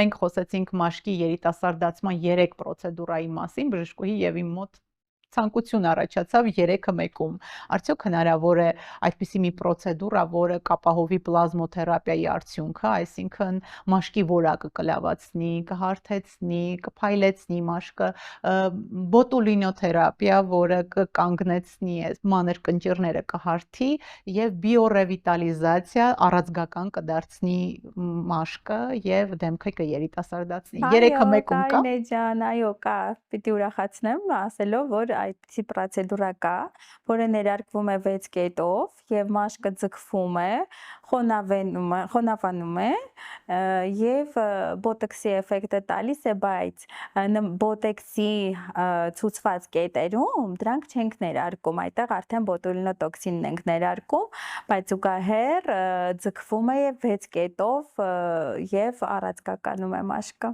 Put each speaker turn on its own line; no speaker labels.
Մենք խոսեցինք մաշկի երիտասարդացման 3 պրոցեդուրայի մասին, բժշկուհի եւ իմ մոտ ցանկություն առաջացավ 3-ը մեկում։ Արդյոք հնարավոր է այդպիսի մի պրոցեդուրա, որը կապահովի պլազմոթերապիայի արդյունքը, այսինքն մաշկի որակը կլավացնի, կհարթեցնի, կփայլեցնի մաշկը, բոտուլինոթերապիա, որը կկանգնեցնի այս մանր կնճիռները, կհարթի եւ բիոռևիտալիզացիա առաձգական կդարձնի մաշկը եւ դեմքը կերիտասարդացնի։ 3-ը մեկում կա։
Կարինե ջան, այո, կա։ Պիտի ուրախացնեմ ասելով, որ այդպիսի պրոցեդուրա կա, որը ներարկվում է 6 կետով եւ մաշկը ձգվում է, խոնավանում է եւ բոտոքսի էֆեկտը տալիս է, բայց բոտոքսի ցուցված կետերում դրանք չենք ներարկում, այդտեղ արդեն բոտուլինոտոքսինն ենք ներարկում, բայց զուգահեռ ձգվում է 6 կետով եւ առաձգականում է մաշկը։